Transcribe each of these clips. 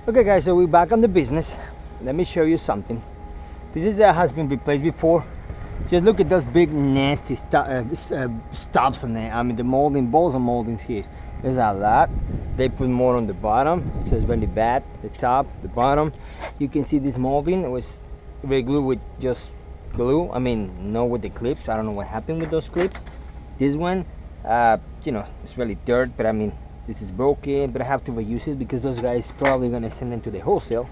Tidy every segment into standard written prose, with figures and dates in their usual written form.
Okay guys, so we're back on the business. Let me show you something. This is has been replaced before. Just look at those big nasty stops on there. I mean the molding, balls and moldings here. There's a lot. They put more on the bottom, so it's really bad. The top, the bottom. You can see this molding. It was very glued with just glue. I mean, not with the clips. I don't know what happened with those clips. This one, you know, it's really dirt, but I mean, this is broken, but I have to reuse it because those guys probably gonna send them to the wholesale,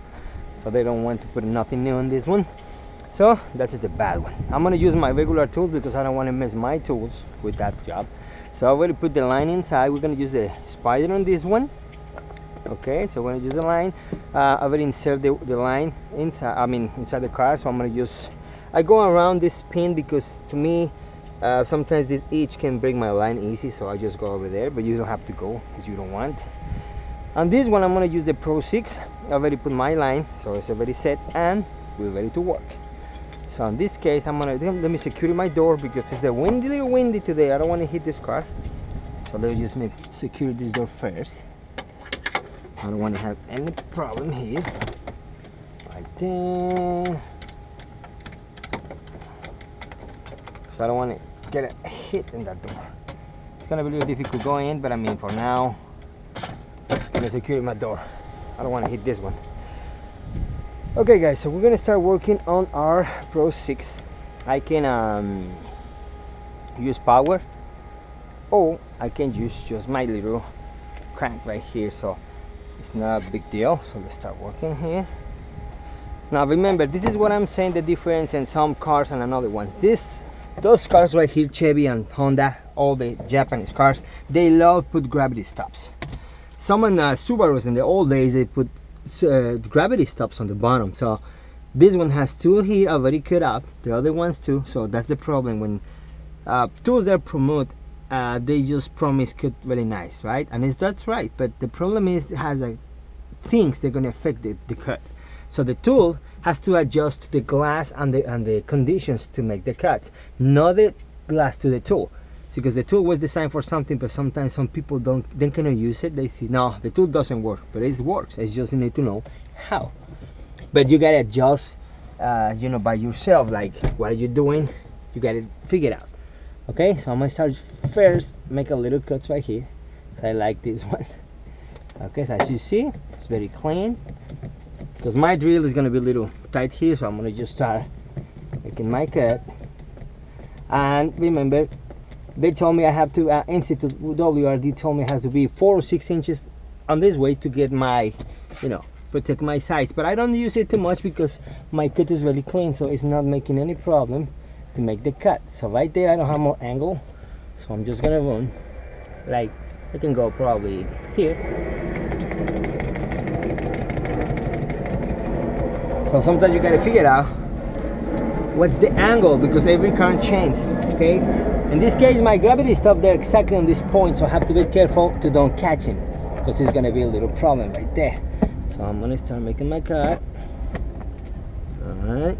so they don't want to put nothing new on this one. So that is the bad one. I'm gonna use my regular tools because I don't want to mess my tools with that job. So I already put the line inside. We're gonna use the spider on this one. Okay, so we're gonna use the line. I already insert the line inside. I mean inside the car. So I'm gonna use. I go around this pin because to me, sometimes this edge can break my line easy, so I just go over there, but you don't have to go if you don't want. On this one I'm going to use the Pro 6. I already put my line, so it's already set and we're ready to work. So in this case I'm going to let me secure my door because it's a little windy today. I don't want to hit this car, so let me just secure this door first. I don't want to have any problem here. Right there. So I don't want to get a hit in that door. It's gonna be a little difficult going in, but I mean for now I'm gonna secure my door. I don't want to hit this one. Okay guys, so we're gonna start working on our Pro 6. I can use power, or I can use just my little crank right here, so it's not a big deal. So let's start working here. Now remember, this is what I'm saying, the difference in some cars and another ones. Those cars right here, Chevy and Honda, all the Japanese cars, they love put gravity stops. Some in Subarus in the old days, they put gravity stops on the bottom. So this one has two here already cut up, the other ones too. So that's the problem when tools that promote, they just promise cut really nice, right? And that's right, but the problem is it has things that are going to affect the cut. So the tool has to adjust to the glass and the conditions to make the cuts, not the glass to the tool, because the tool was designed for something, but sometimes some people they cannot use it. They say no, the tool doesn't work, but it works. It's just you need to know how. But you gotta adjust, you know, by yourself. Like what are you doing? You gotta figure it out. Okay, so I'm gonna start first. Make a little cuts right here. So I like this one. Okay, so as you see, it's very clean. Because my drill is going to be a little tight here, so I'm going to just start making my cut. And remember, they told me I have to, Institute WRD told me I have to be 4 or 6 inches on this way to get my, you know, protect my sides. But I don't use it too much because my cut is really clean, so it's not making any problem to make the cut. So right there I don't have more angle, so I'm just going to run, like I can go probably here. So sometimes you gotta figure out what's the angle because every car changes. Okay, in this case my gravity stopped there exactly on this point, so I have to be careful to don't catch him because it's gonna be a little problem right there. So I'm gonna start making my cut. All right,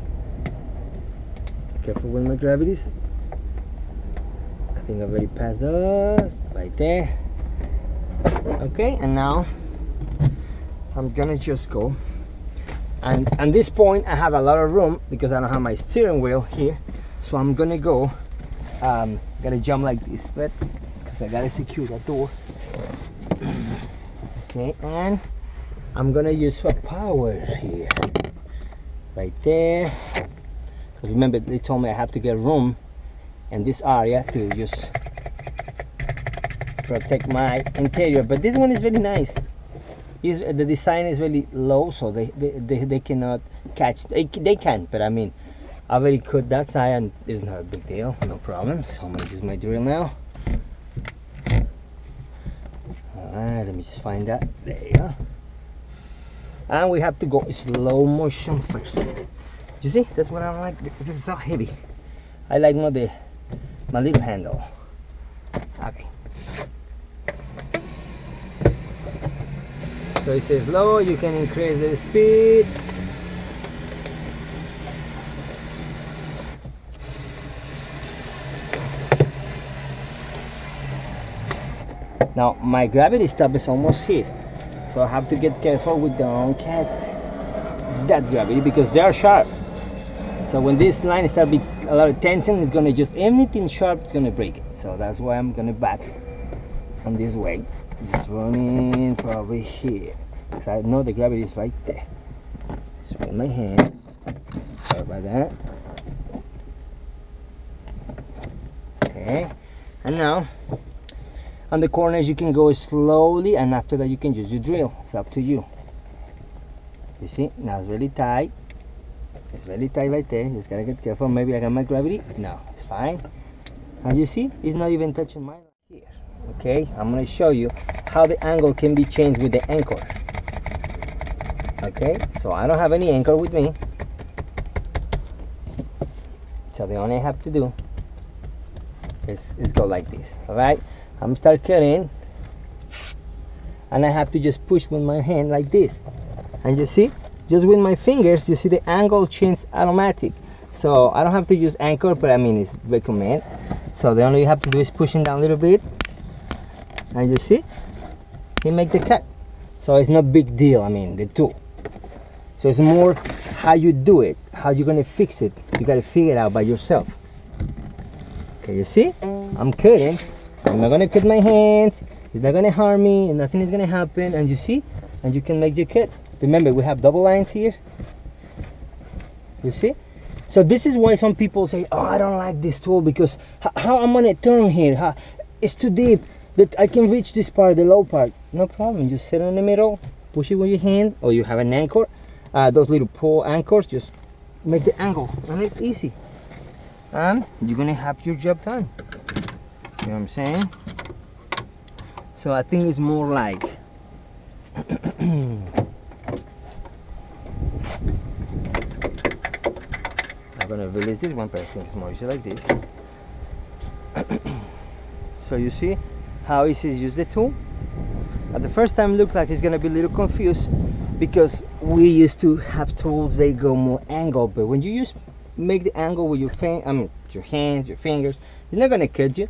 careful with my gravities. I think I've already passed those right there. Okay, and now I'm gonna just go. And at this point I have a lot of room because I don't have my steering wheel here, so I'm gonna go gotta jump like this, but because I gotta secure that door. Okay, and I'm gonna use a power here right there, because remember they told me I have to get room in this area to just protect my interior. But this one is very nice. The design is really low, so they cannot catch. They can, but I mean, I already cut that side and it's not a big deal, no problem. So I'm gonna use my drill now. Alright, let me just find that. There you go. And we have to go slow motion first. You see, that's what I like. This is so heavy. I like more my little handle. Okay. So it says low, you can increase the speed. Now my gravity stop is almost here, So I have to get careful we don't catch that gravity because they are sharp. So when this line start be a lot of tension, it's gonna just anything sharp is gonna break it. So that's why I'm gonna back on this way, just running probably here because I know the gravity is right there. Just put my hand. Sorry about that. Okay, and now on the corners you can go slowly, and after that you can use your drill. It's up to you. You see, now it's really tight. It's really tight right there. Just gotta get careful. Maybe I got my gravity. No, it's fine. And you see, it's not even touching my line here. Okay, I'm gonna show you how the angle can be changed with the anchor. Okay, so I don't have any anchor with me. So the only I have to do is go like this. All right, I'm start cutting, and I have to just push with my hand like this. And you see, just with my fingers, you see the angle change automatic. So I don't have to use anchor, but I mean it's recommend. So the only you have to do is pushing down a little bit, and you see, you make the cut. So it's not big deal. I mean the tool. So it's more how you do it, how you're gonna fix it. You gotta figure it out by yourself. Okay, you see, I'm cutting. I'm not gonna cut my hands. It's not gonna harm me, and nothing is gonna happen. And you see, and you can make your cut. Remember, we have double lines here. You see? So this is why some people say, oh, I don't like this tool because how I'm gonna turn here? It's too deep that I can reach this part, the low part. No problem, just sit in the middle, push it with your hand, or you have an anchor. Those little pull anchors, just make the angle, and it's easy. And you're gonna have your job done. You know what I'm saying? So I think it's more like I'm gonna release this one, but I think it's more easy like this. So you see how easy is use the tool? At the first time, look like it's gonna be a little confused because we used to have tools they go more angle, but when you make the angle with your your hands, your fingers, it's not gonna cut you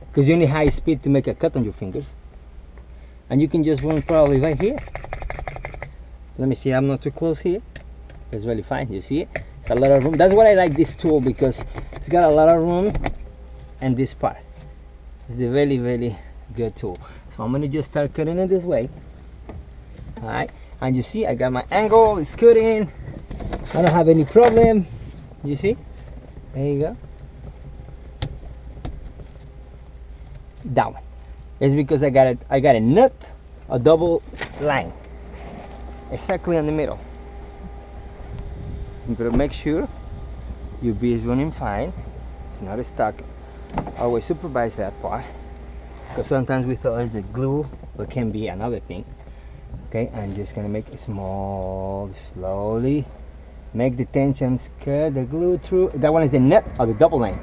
because you need high speed to make a cut on your fingers, and you can just run probably right here. Let me see, I'm not too close here. It's really fine. You see it? It's a lot of room. That's why I like this tool, because it's got a lot of room, and this part is a really good tool. So I'm gonna just start cutting it this way. All right, and you see I got my angle, it's cutting. I don't have any problem. You see? There you go. That one. It's because I got a nut, a double line, exactly in the middle. You better make sure your bee is running fine. It's not stuck. Always supervise that part, because sometimes we thought it's the glue, but can be another thing. Okay, I'm just gonna make it small, slowly. Make the tensions cut the glue through. That one is the nut or the double line.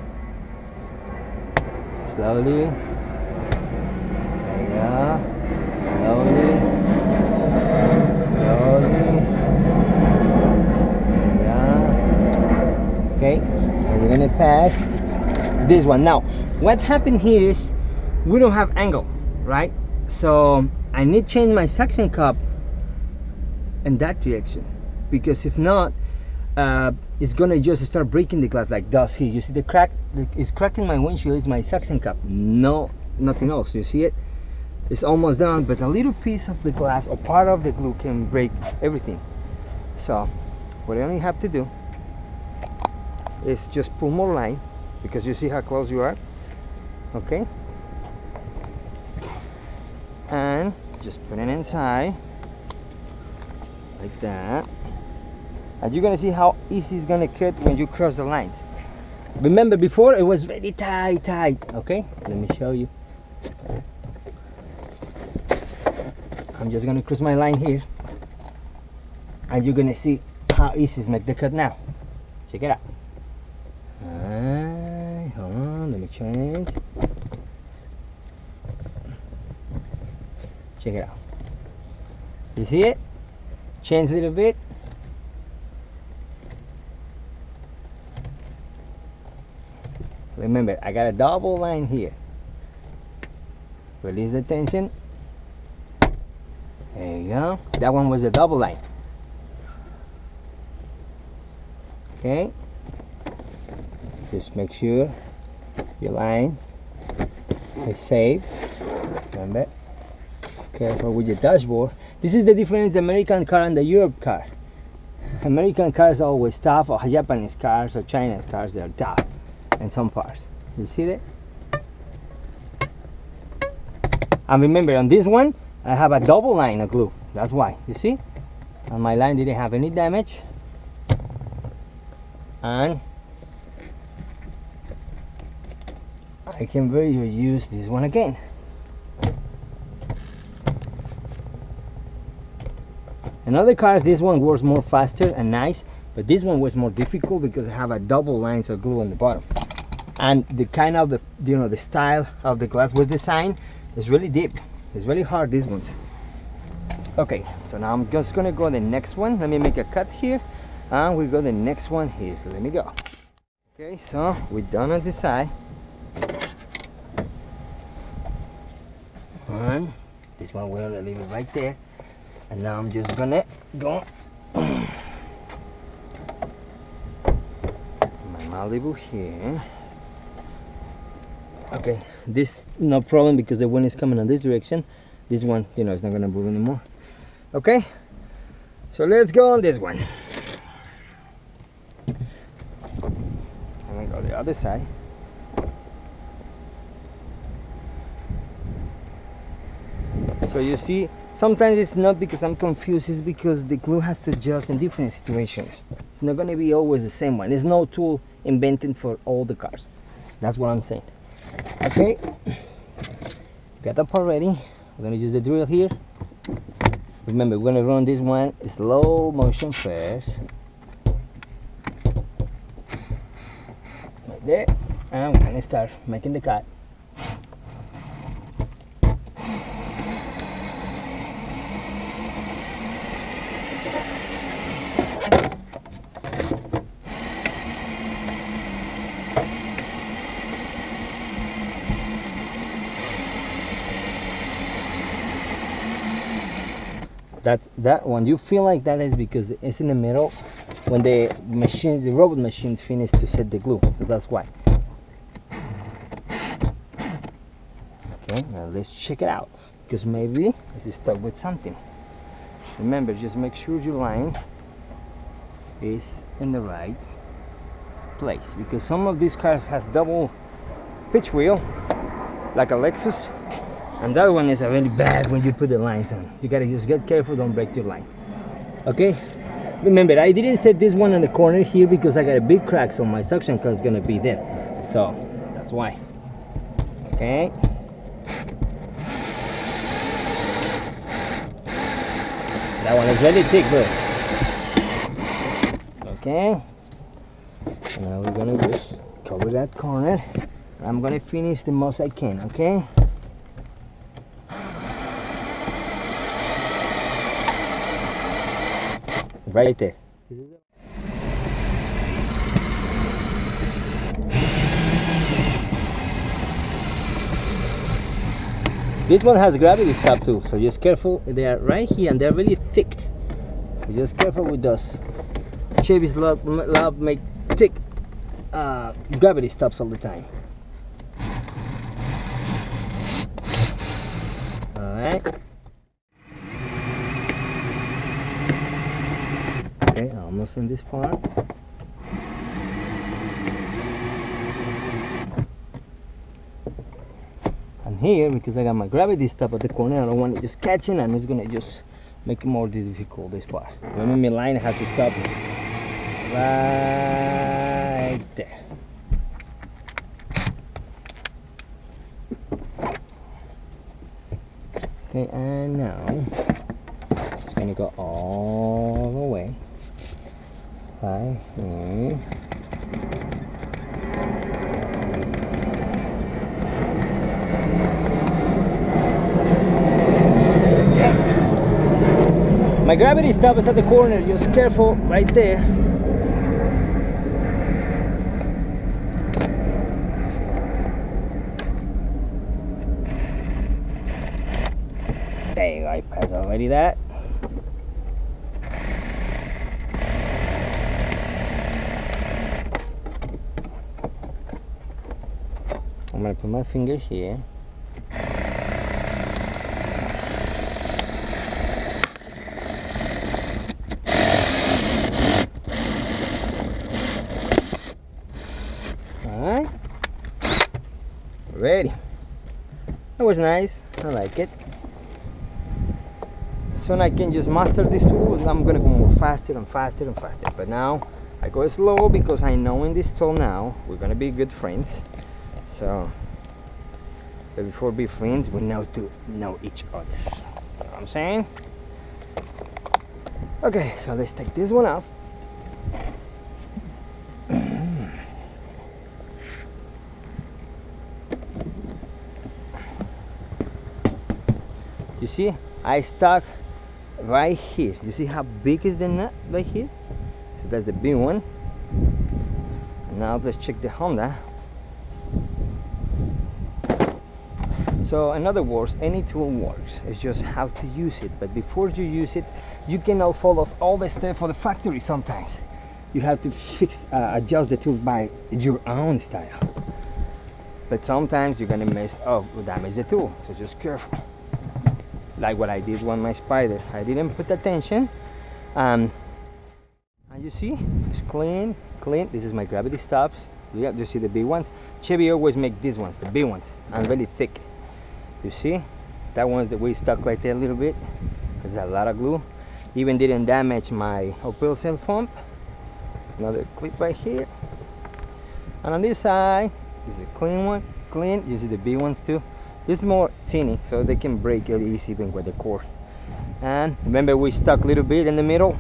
Slowly. There you go. Slowly. Slowly. There you go. Okay, and we're gonna pass this one. Now, what happened here is we don't have angle, right? So I need to change my suction cup in that direction, because if not, it's gonna just start breaking the glass like dust here. You see the crack? It's cracking my windshield. Is my suction cup. No, nothing else. You see it? It's almost done, but a little piece of the glass or part of the glue can break everything. So what I only have to do is just pull more line, because you see how close you are. Okay, and just put it inside like that, and you're gonna see how easy it's gonna cut when you cross the lines. Remember, before it was very tight. Okay, let me show you. I'm just gonna cross my line here, and you're gonna see how easy it's make the cut now. Check it out. Alright, hold on, let me change. Check it out. You see it? Change a little bit. Remember, I got a double line here. Release the tension. There you go. That one was a double line. Okay. Just make sure your line is safe. Remember, careful with your dashboard. This is the difference American car and the Europe car. American cars are always tough, or Japanese cars or Chinese cars, they are tough in some parts. You see that? And remember, on this one I have a double line of glue. That's why, you see? And my line didn't have any damage. And I can very use this one again. In other cars, this one works more faster and nice, but this one was more difficult because I have a double lines of glue on the bottom, and the kind of the style of the glass was designed is really deep. It's really hard, these ones. Okay, so now I'm just gonna go the next one. Let me make a cut here, and we go the next one here. So let me go. Okay, so we're done on this side. And this one we're gonna leave it right there. And now I'm just gonna go my Malibu here. Okay, this no problem because the wind is coming in this direction. This one, it's not gonna move anymore. Okay, so let's go on this one. I'm gonna go the other side. So you see, sometimes it's not because I'm confused, it's because the glue has to adjust in different situations. It's not going to be always the same one. There's no tool invented for all the cars. That's what I'm saying. Okay, got the part ready. We're going to use the drill here. Remember, we're going to run this one slow motion first. Like that. And we're going to start making the cut. That one you feel like that is because it's in the middle when the robot machine finished to set the glue, so that's why. Okay, now let's check it out, because maybe this is stuck with something. Remember, just make sure your line is in the right place, because some of these cars has double pitch wheel like a Lexus, and that one is really bad when you put the lines on. You gotta just get careful, don't break your line. Okay, remember, I didn't set this one in the corner here because I got a big crack, so my suction cup is gonna be there, so that's why. Okay, that one is really thick, look. Okay, now we're gonna just cover that corner. I'm gonna finish the most I can. Okay, right there. This one has gravity stop too, so just careful. They are right here and they're really thick, so just careful with those. Chevy's love make thick gravity stops all the time. Alright. Okay, almost in this part. And here, because I got my gravity stop at the corner, I don't want it just catching, and it's gonna just make it more difficult, this part. Remember, my line has to stop right there. Okay, and now it's gonna go all the way right here. My gravity stop is at the corner, just careful right there. There There you go, I passed already that. I'm gonna put my finger here. Alright. Ready. That was nice. I like it. Soon I can just master this tool. I'm gonna go more faster and faster and faster. But now I go slow because I know in this tool now we're gonna be good friends. So, but before be friends, we know to know each other. You know what I'm saying? Okay, so let's take this one off. You see, I stuck right here. You see how big is the nut right here? So that's the big one. And now let's check the Honda. So in other words, any tool works. It's just how to use it. But before you use it, you cannot follow all the steps for the factory. Sometimes you have to adjust the tool by your own style. But sometimes you're gonna mess up or damage the tool. So just careful. Like what I did with my Spider. I didn't put attention. And you see, it's clean, clean. This is my gravity stops. Yeah, you see the big ones. Chevy always make these ones, the big ones, and really thick. You see, that one's that we stuck right there a little bit. There's a lot of glue. Even didn't damage my Opel cell phone. Another clip right here. And on this side, this is a clean one, clean. You see the big ones too. This is more teeny, so they can break really easy even with the cord. And remember, we stuck a little bit in the middle.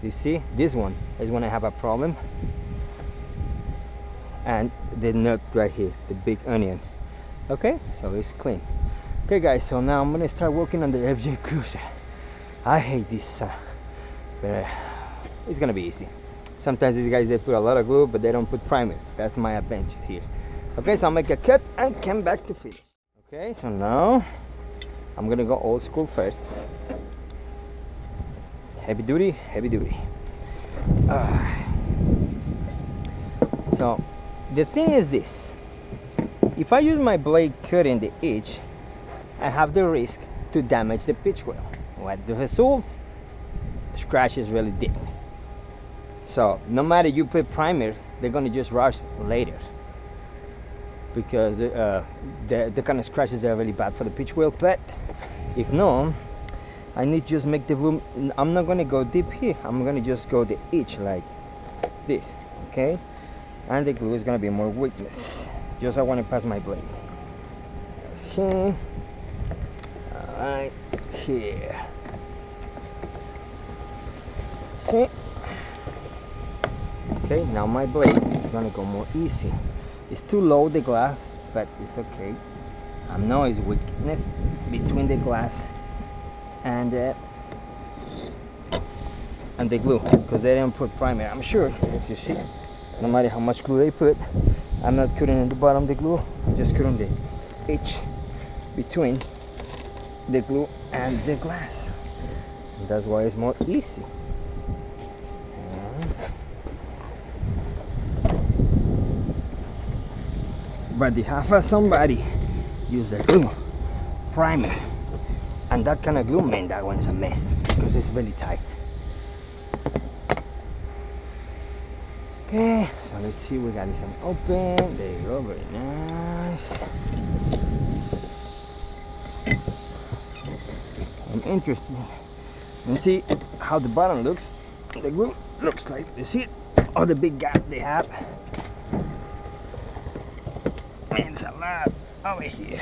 You see, this one is when I have a problem. And the nut right here, the big onion. Okay, so it's clean. Okay guys, so now I'm gonna start working on the FJ Cruiser. I hate this, but it's gonna be easy. Sometimes these guys, they put a lot of glue, but they don't put primer. That's my advantage here. Okay, so I'll make a cut and come back to finish. Okay, so now I'm gonna go old school first. Heavy duty, heavy duty. So the thing is this. If I use my blade cutting the edge, I have the risk to damage the pitch wheel. What the results? Scratches really deep. So no matter you put primer, they're gonna just rush later, because the kind of scratches are really bad for the pitch wheel. But if no, I need to just make the room. I'm not gonna go deep here. I'm gonna just go the edge like this, okay? And the glue is gonna be more weakness. Just I want to pass my blade. Okay. Alright, here. See? Okay, now my blade is gonna go more easy. It's too low, the glass, but it's okay. I know it's weakness between the glass and the glue, because they didn't put primer. I'm sure, if you see, no matter how much glue they put, I'm not cutting in the bottom of the glue. I'm just cutting the edge between the glue and the glass. And that's why it's more easy. But they have somebody use the glue primer, and that kind of glue, man, that one's a mess because it's really tight. Okay, so let's see, we got this one open. There you go, very nice. I'm interested in see how the bottom looks. The glue looks like, you see it? Oh, the big gap they have. And it's a lot over here.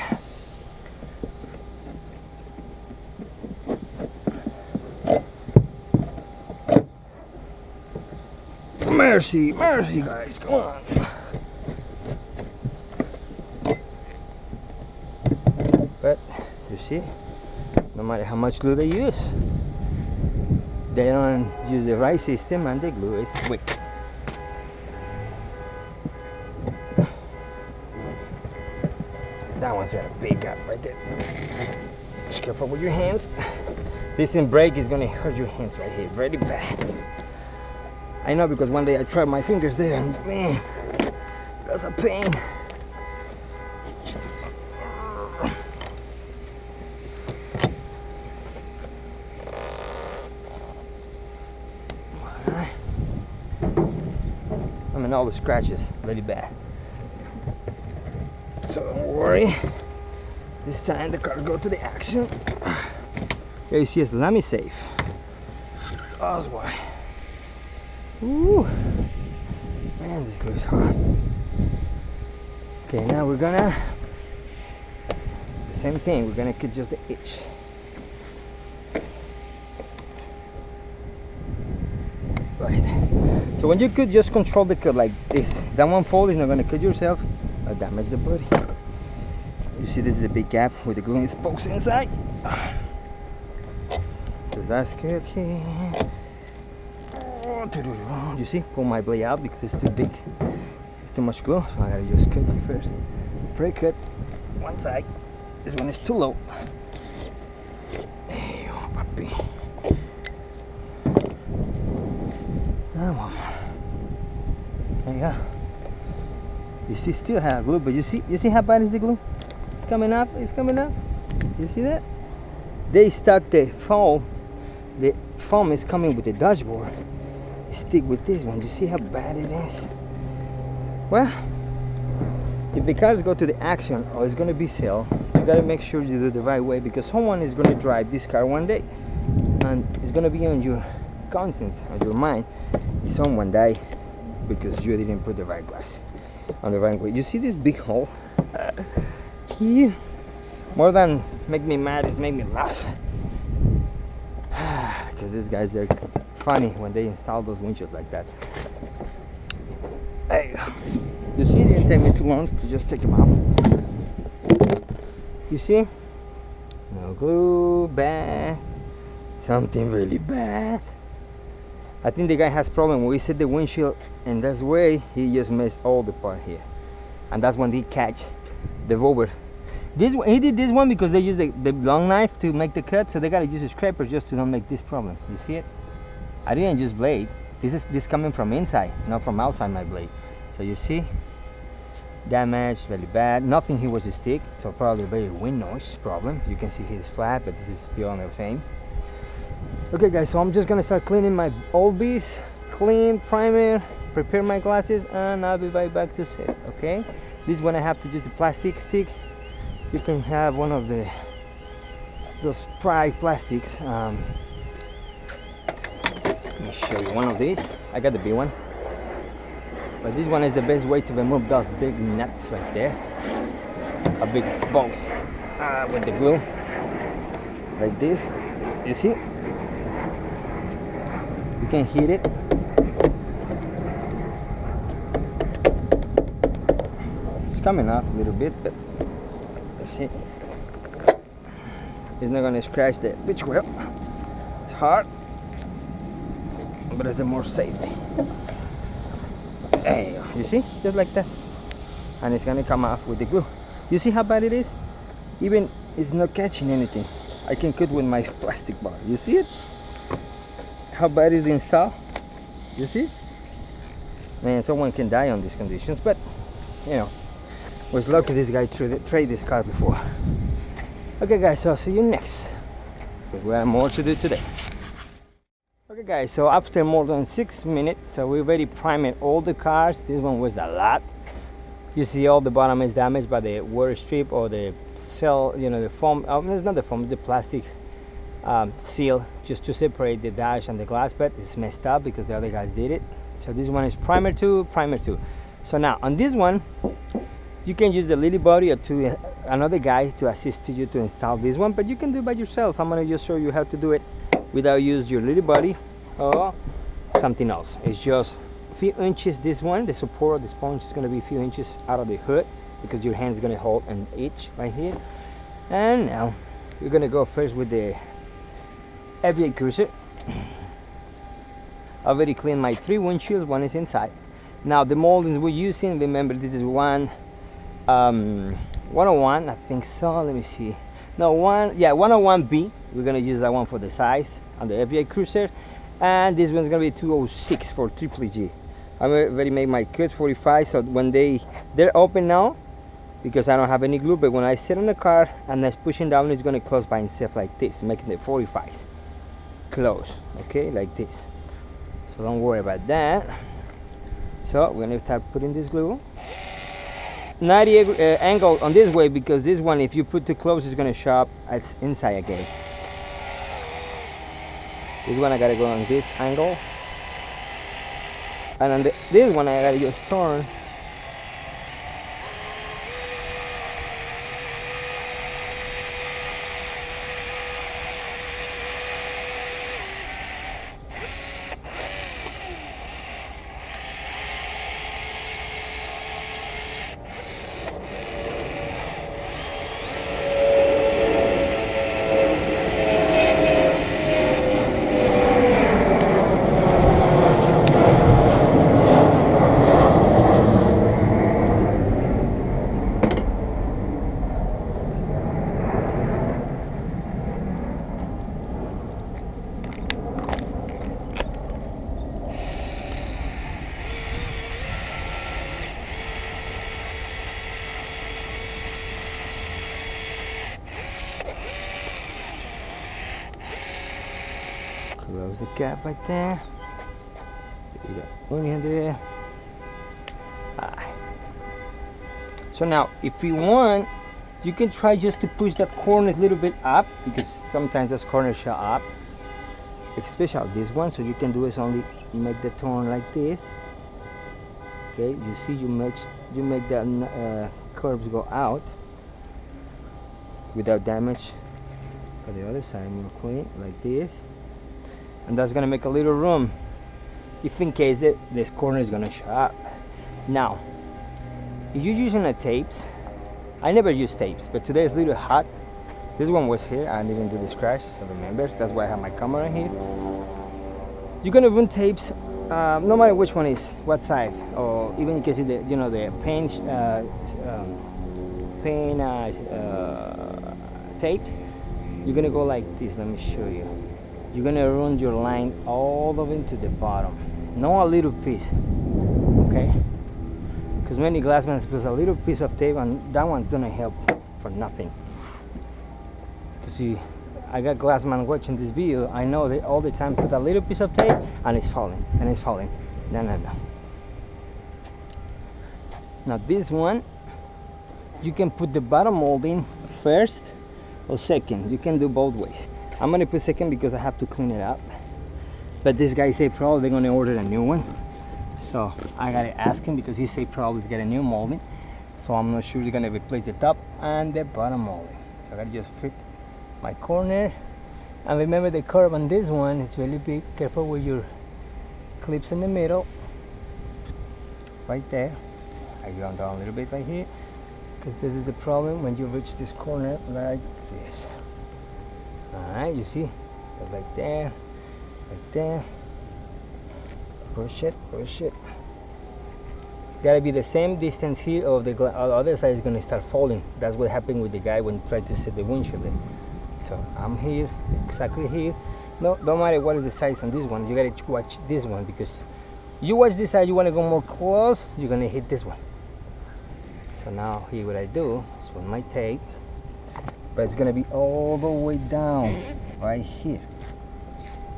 Mercy, mercy guys, come on. But you see, no matter how much glue they use, they don't use the right system and the glue is weak. That one's got a big gap right there. Just careful with your hands. This in brake is gonna hurt your hands right here, very bad. I know, because one day I tried my fingers there and man, that's a pain. Alright. I mean, all the scratches, really bad. So don't worry. This time the car go to the action. Here you see it's let me safe. That's why. Ooh, man, this looks hard. Okay, now we're gonna the same thing. We're gonna cut just the itch. Right. So when you cut, just control the cut like this. That one fold is not gonna cut yourself or damage the body. You see, this is a big gap with the glue spokes inside. Because that's good here. You see, pull my blade out because it's too big. It's too much glue, so I gotta just cut it first. Pre-cut one side. This one is too low. Hey, oh, puppy. One more. There you go. You see, still have glue, but you see how bad is the glue? It's coming up. It's coming up. You see that? They stuck the foam. The foam is coming with the dashboard. Stick with this one. You see how bad it is? Well, if the cars go to the action or it's going to be sale, you got to make sure you do the right way, because someone is going to drive this car one day and it's going to be on your conscience, on your mind, if someone died because you didn't put the right glass on the right way. You see this big hole here? More than make me mad, it's make me laugh. Because these guys are funny when they install those windshields like that. Hey, you see, it didn't take me too long to just take them out. You see? No glue, bad. Something really bad. I think the guy has problem when we set the windshield in this way. He just messed all the part here, and that's when he catch the rubber. He did this one because they use the long knife to make the cut, so they gotta use a scraper just to not make this problem. You see it? I didn't use blade. This coming from inside, not from outside my blade. So you see, damage very bad. Nothing here was a stick, so probably a very wind noise problem. You can see he's flat, but this is still on the same. Okay guys, so I'm just gonna start cleaning my old bees, clean, primer, prepare my glasses, and I'll be right back to set. Okay, this one I have to use the plastic stick. You can have one of those pry plastics. Let me show you one of these. I got the big one, but this one is the best way to remove those big nuts right there, a big box with the glue like this. You see, you can hit it. It's coming off a little bit, but you see, it's not gonna scratch the pitch wheel. It's hard, but it's the more safety. Hey, you see, just like that, and it's gonna come off with the glue. You see how bad it is? Even it's not catching anything. I can cut with my plastic bar. You see it? How bad is the install? You see? Man, someone can die on these conditions, but you know, was lucky this guy traded this car before. Okay guys, so I'll see you next, because we have more to do today. Okay guys, so after more than 6 minutes, so we already primed all the cars. This one was a lot. You see all the bottom is damaged by the water strip or the cell, you know, the foam. It's not the foam, it's the plastic seal just to separate the dash and the glass, but it's messed up because the other guys did it. So this one is primer 2. So now on this one, you can use the lily body or another guy to assist you to install this one, but you can do it by yourself. I'm gonna just show you how to do it without use your lily body or something else. It's just a few inches. This one, the support of the sponge is gonna be a few inches out of the hood, because your hand is gonna hold an edge right here. And now we're gonna go first with the heavy cruiser. I already cleaned my 3 windshields. One is inside. Now the moldings we're using, remember this is 101, I think so. Let me see. No, 101B. We're gonna use that one for the size on the FBI Cruiser, and this one's gonna be 206 for Triple G. I already made my cuts 45, so when they're open now because I don't have any glue, but when I sit in the car and I'm pushing down, it's gonna close by itself like this, making the 45s close, okay, like this. So don't worry about that. So we're gonna start putting this glue 90 angle on this way, because this one, if you put too close, it's gonna show up as inside again. This one I gotta go on this angle, and on this one I gotta just turn. Close the gap right there. You got one in there. Alright. So now, if you want, you can try just to push that corner a little bit up, because sometimes those corners show up, especially this one. So you can do is only make the turn like this. Okay, you see, you make the curves go out without damage. For the other side, more clean like this. And that's gonna make a little room if in case this corner is gonna show up. Now, if you're using the tapes, I never use tapes, but today is a little hot. This one was here, I didn't do the scratch, so remember, that's why I have my camera here. You're gonna run tapes, no matter which one is, what side, or even in case of the, you know, the paint tapes. You're gonna go like this. Let me show you. You're gonna run your line all the way to the bottom, not a little piece, okay? Because many glassmen put a little piece of tape, and that one's gonna help for nothing. Because I got glassmen watching this video, I know they all the time put a little piece of tape and it's falling, and it's falling. No. Now this one, you can put the bottom molding first or second. You can do both ways. I'm gonna put second because I have to clean it up, but this guy say probably they're gonna order a new one, so I gotta ask him, because he say probably get a new molding, so I'm not sure they're gonna replace the top and the bottom molding. So I gotta just fit my corner, and remember the curve on this one is really big. Careful with your clips in the middle right there. I go down a little bit right here, because this is the problem when you reach this corner like this. Alright, you see, like there, like there. Push it. It's gotta be the same distance here, or the other side is gonna start falling. That's what happened with the guy when he tried to set the windshield in. So I'm here, exactly here. No, don't matter what is the size on this one. You gotta watch this one, because you watch this side, you wanna go more close, you're gonna hit this one. So now here what I do is with my tape, but it's gonna be all the way down right here,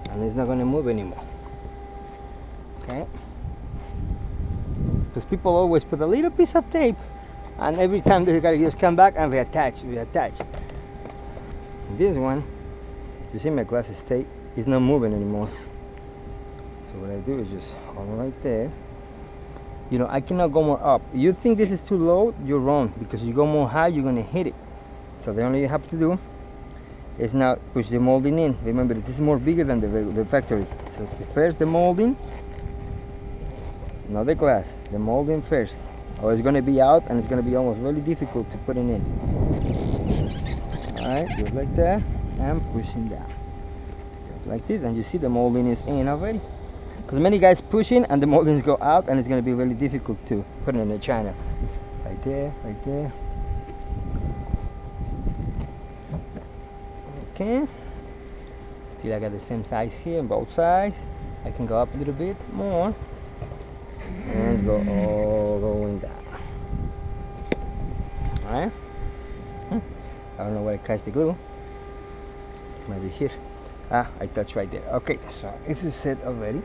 and it's not gonna move anymore. Okay, because people always put a little piece of tape, and every time they gotta just come back and reattach. This one, you see my glasses tape is not moving anymore. So what I do is just hold it right there. You know, I cannot go more up. You think this is too low, you're wrong, because you go more high, you're gonna hit it. So the only you have to do is now push the molding in. Remember, this is more bigger than the factory. So first the molding, not the glass, the molding first, or it's gonna be out and it's gonna be almost really difficult to put it in. Alright, just like that, and pushing down. Just like this, and you see the molding is in already. Because many guys push in and the moldings go out, and it's gonna be really difficult to put it in the china. Right there, right there. Okay, still I got the same size here on both sides. I can go up a little bit more and go all going down. Alright, I don't know where I catch the glue. Maybe here. Ah, I touched right there. Okay, so this is set already.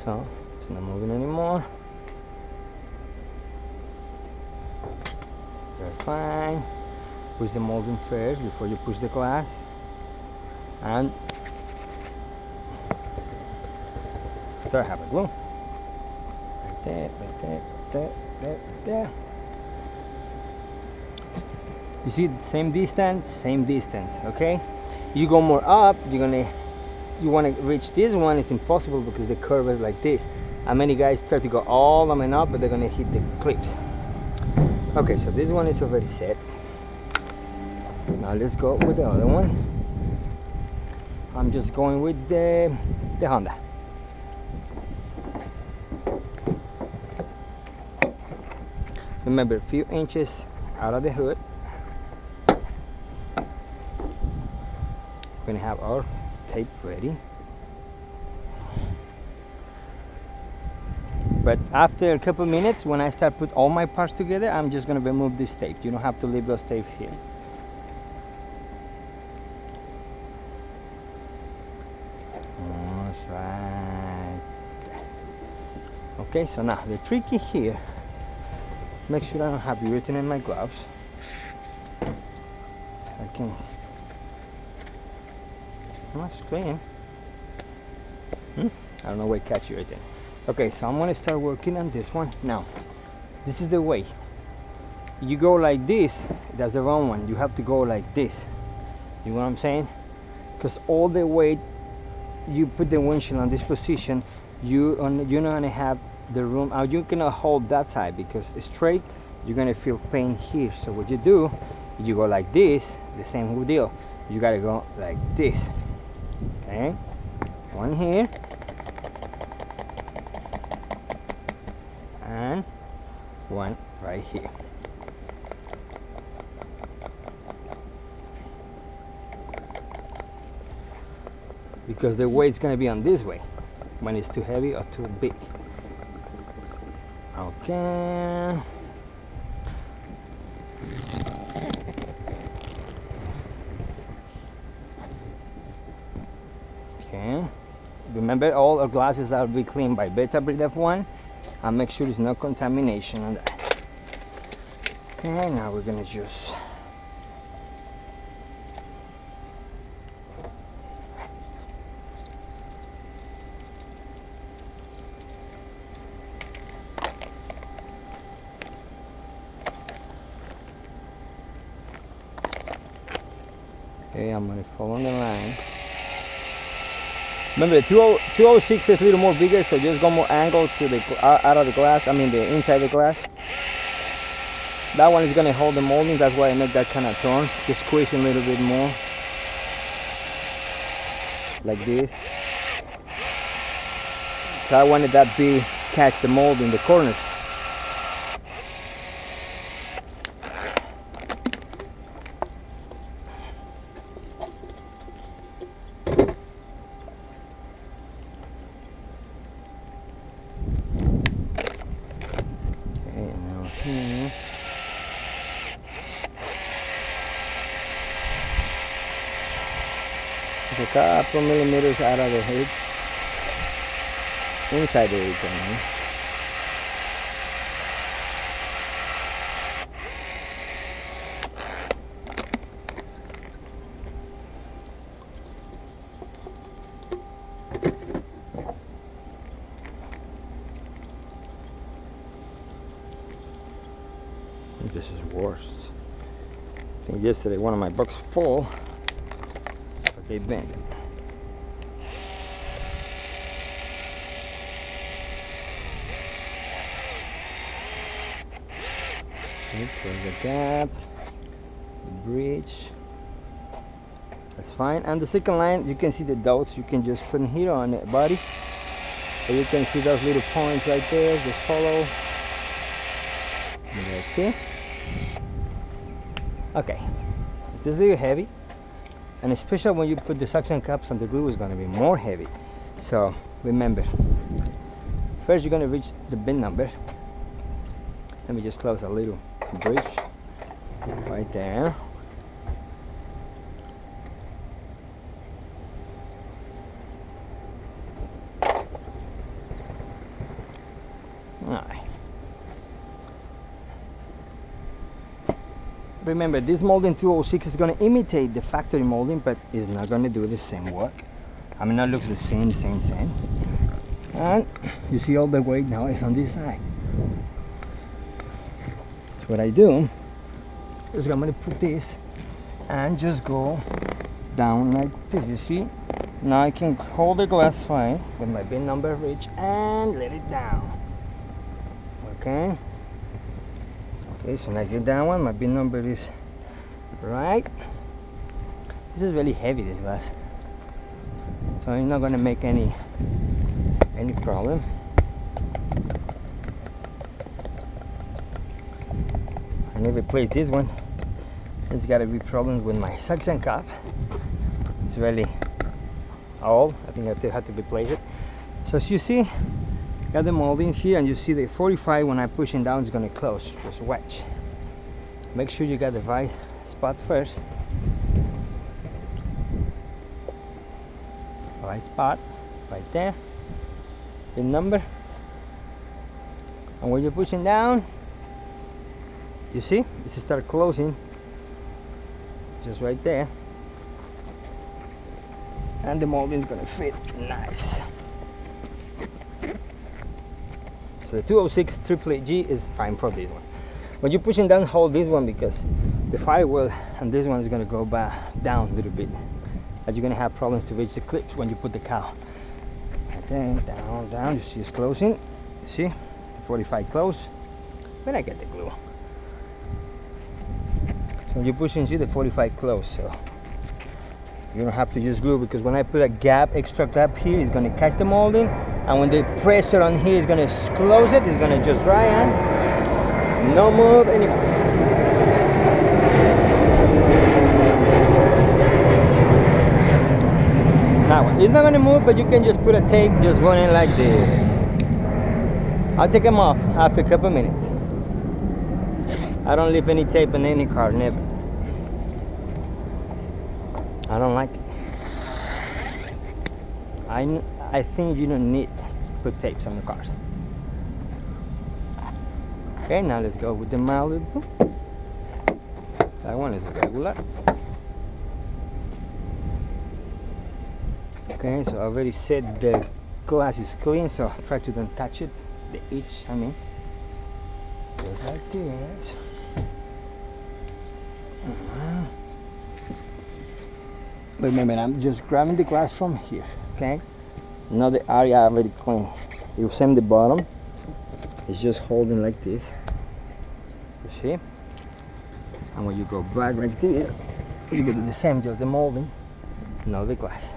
So it's not moving anymore. Very fine. Push the molding first before you push the glass. And there I have a glue. Right there, right there, right there, right there. You see, same distance, okay? You go more up, you want to reach this one. It's impossible because the curve is like this. And many guys try to go all the way up, but they're gonna hit the clips. Okay, so this one is already set. Now let's go with the other one. I'm just going with the Honda. Remember, a few inches out of the hood. We're gonna have our tape ready. But after a couple minutes, when I start put all my parts together, I'm just gonna remove this tape. You don't have to leave those tapes here. That's right. Okay, so now the tricky here, make sure I don't have urethane in my gloves. I can. That's clean. I don't know where to catch urethane. Okay, so I'm gonna start working on this one. Now, this is the way. You go like this, that's the wrong one. You have to go like this. You know what I'm saying? Because all the way you put the windshield on this position, you're not gonna have the room. You cannot hold that side because it's straight. You're gonna feel pain here. So what you do, you go like this. The same deal. You gotta go like this. Okay, one here. And one right here. Because the weight's going to be on this way when it's too heavy or too big. Okay. Okay. Remember, all our glasses are be cleaned by beta F1. And make sure there's no contamination on that. Okay, now we're gonna just okay, I'm gonna follow the line. Remember, the 206 is a little more bigger, so just go more angle to the out of the glass. I mean, the inside the glass. That one is gonna hold the molding. That's why I make that kind of turn. Just squeeze a little bit more, like this. So I wanted that be catch the mold in the corners. A couple millimeters out of the edge, inside the edge, I mean. This is worse. I think yesterday one of my bucks full. They bend it. Okay, close the gap, the bridge. That's fine. And the second line, you can see the dots. You can just put in here on the body. So you can see those little points right there. Just follow. And that's it. Okay, this is a little heavy, and especially when you put the suction cups on the glue, is going to be more heavy. So remember, first you're going to reach the bin number. Let me just close a little bridge right there. Alright. Remember, this molding 206 is going to imitate the factory molding, but it's not going to do the same work. I mean, it looks the same. And you see all the weight now is on this side. So what I do is I'm going to put this and just go down like this. You see? Now I can hold the glass fine with my bin number reach and let it down. Okay. Okay, so now I get that one. My bin number is right. This is really heavy, this glass. So it's not gonna make any problem. I never replaced this one. It's gotta be problems with my suction cup. It's really old. I think I have to replace it. So as you see, got the molding here, and you see the 45 when I push it down is going to close, just wedge. Make sure you got the right spot first. Right spot, right there. The number. And when you're pushing down, you see, it start closing. Just right there. And the molding is going to fit nice. So the 206 888G is fine for this one. When you're pushing down, hold this one, because the firewall and this one is going to go back down a little bit, and you're going to have problems to reach the clips when you put the cowl. And then down, you see it's closing. You see, the 45 close. When I get the glue. So when you're pushing, see the 45 close. So you don't have to use glue, because when I put a gap, extra gap here, it's going to catch the molding, and when the pressure on here is going to close it, it's going to just dry and no move anymore. Now it's not going to move, but you can just put a tape, just run it like this. I'll take them off after a couple minutes. I don't leave any tape in any car, never. I don't like it. I think you don't need to put tapes on the cars. Okay, now let's go with the Malibu. That one is regular. Okay, so I already said the glass is clean, so try to don't touch it. The edge, I mean. Just like this. Remember, I'm just grabbing the glass from here, okay? Now the area already clean. You same the bottom. It's just holding like this. You see? And when you go back like this, you do the same, just the molding. Now the glass.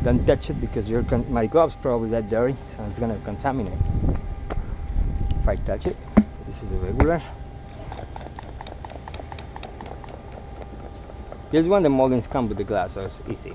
Don't touch it, because my gloves probably that dirty, so it's gonna contaminate. If I touch it, this is the regular. This one, the moldings come with the glass, so it's easy.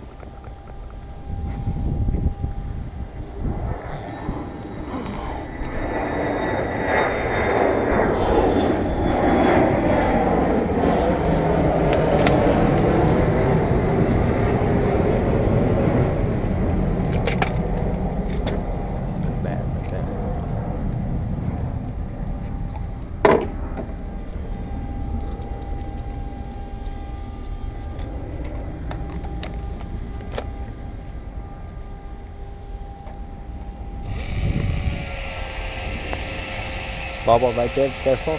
Bubble right there, careful.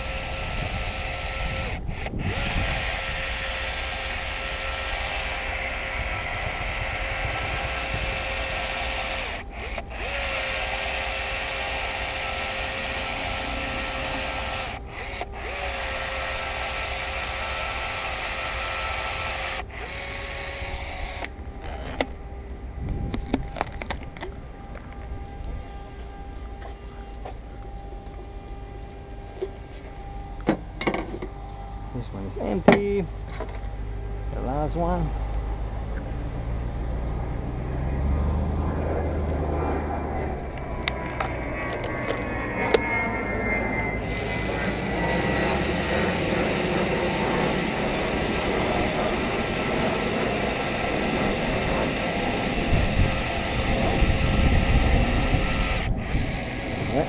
last one.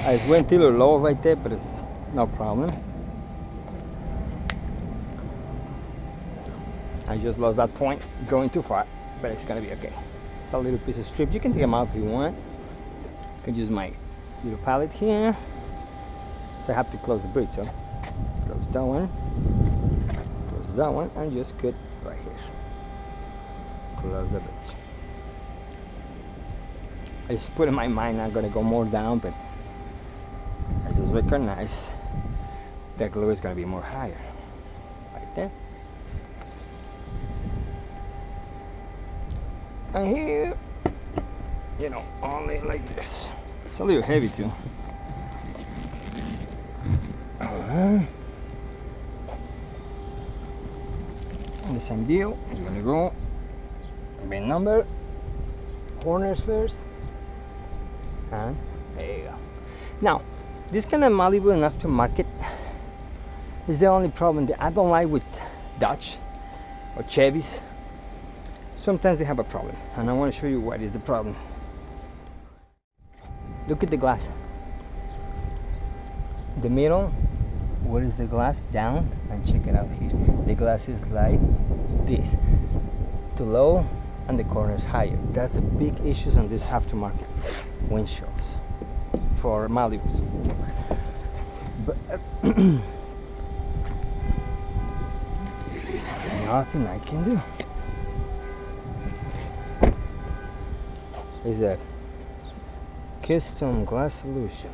I went a little low right there, but it's no problem. I just lost that point going too far, but it's gonna be okay. It's a little piece of strip. You can take them out if you want. You can use my little pallet here. So I have to close the bridge, so close that one, and just cut right here. Close the bridge. I just put in my mind I'm gonna go more down, but I just recognize that glue is going to be more higher right there. And here, you know, only like this. It's a little heavy too. And the same deal. You're going to go bin number, corners first, and there you go. Now, this kind of Malibu and aftermarket is the only problem that I don't like with Dodge or Chevys. Sometimes they have a problem, and I want to show you what is the problem. Look at the glass. The middle, where is the glass? Down, and check it out here. The glass is like this, too low, and the corners higher. That's the big issues on this aftermarket windshields for Malibus. But nothing I can do. Is that custom glass solution?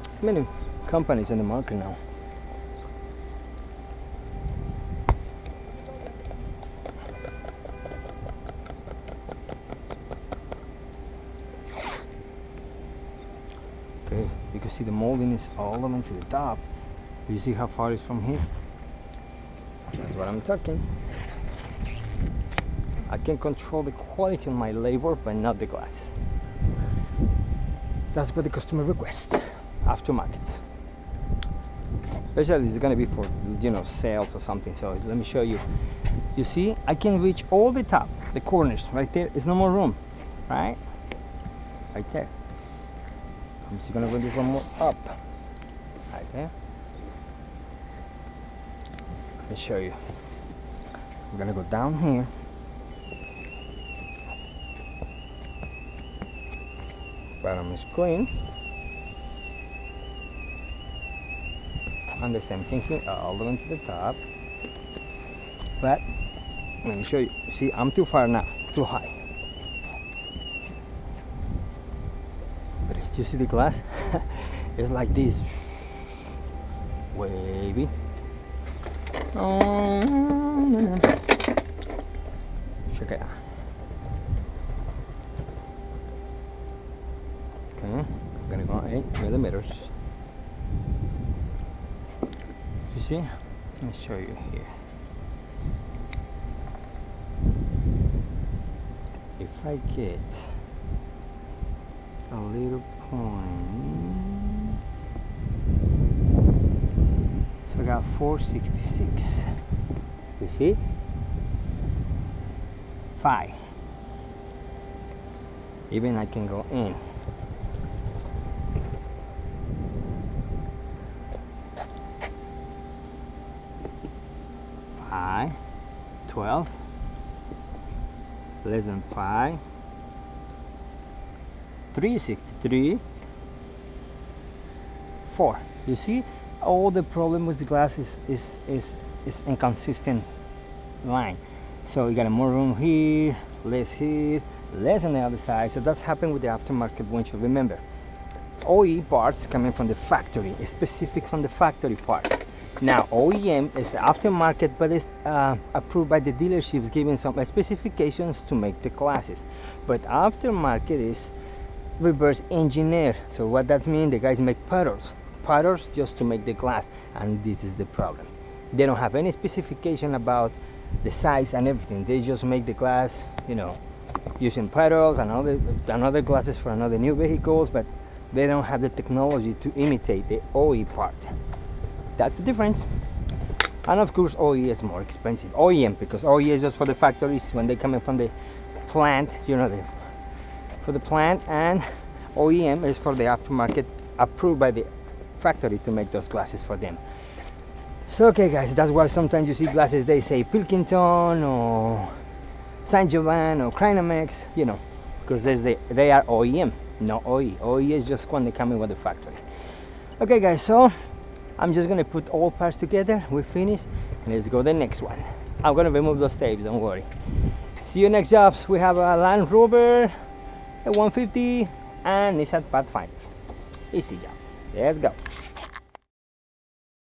There's many companies in the market now. Okay, you can see the molding is all the way to the top. You see how far it is from here? That's what I'm talking. I can control the quality of my labor, but not the glass. That's what the customer requests. Aftermarkets. Especially it's gonna be for, you know, sales or something. So let me show you. You see, I can reach all the top, the corners right there. There's no more room, right? Right there. I'm just gonna go this one more up. Right there. Let me show you. I'm gonna go down here. Bottom is clean. And the same thing here, all the way to the top. But let me show you. See, I'm too far now, too high. But you see the glass? It's like this. Wavy. Oh, no. Check it out. Okay, I'm gonna go 8 millimeters. You see? Let me show you here. If I get a little point, so I got 466. You see? 5. Even I can go in. 5, 12, less than 5, 363, 4. You see, all the problem with the glass is inconsistent line. So you got more room here, less on the other side. So that's happened with the aftermarket windshield. Remember, OE parts coming from the factory, specific from the factory part. Now OEM is the aftermarket, but it's approved by the dealerships, giving some specifications to make the classes. But aftermarket is reverse engineer. So what that means, the guys make patterns just to make the glass, and this is the problem. They don't have any specification about the size and everything. They just make the glass, you know, using pedals and another glasses for another new vehicles, but they don't have the technology to imitate the OE part. That's the difference. And of course OE is more expensive. OEM, because OE is just for the factories when they come in from the plant, you know, for the plant, and OEM is for the aftermarket, approved by the factory to make those glasses for them. So okay guys, that's why sometimes you see glasses they say Pilkington or Saint Jovan or Crinamex, you know, because they are OEM, no OE. OE is just when they come in with the factory. Okay guys, so I'm just gonna put all parts together. We finished, and let's go to the next one. I'm gonna remove those tapes, don't worry. See you next jobs. We have a Land Rover, a 150, and Nissan Pathfinder. Easy job. Let's go.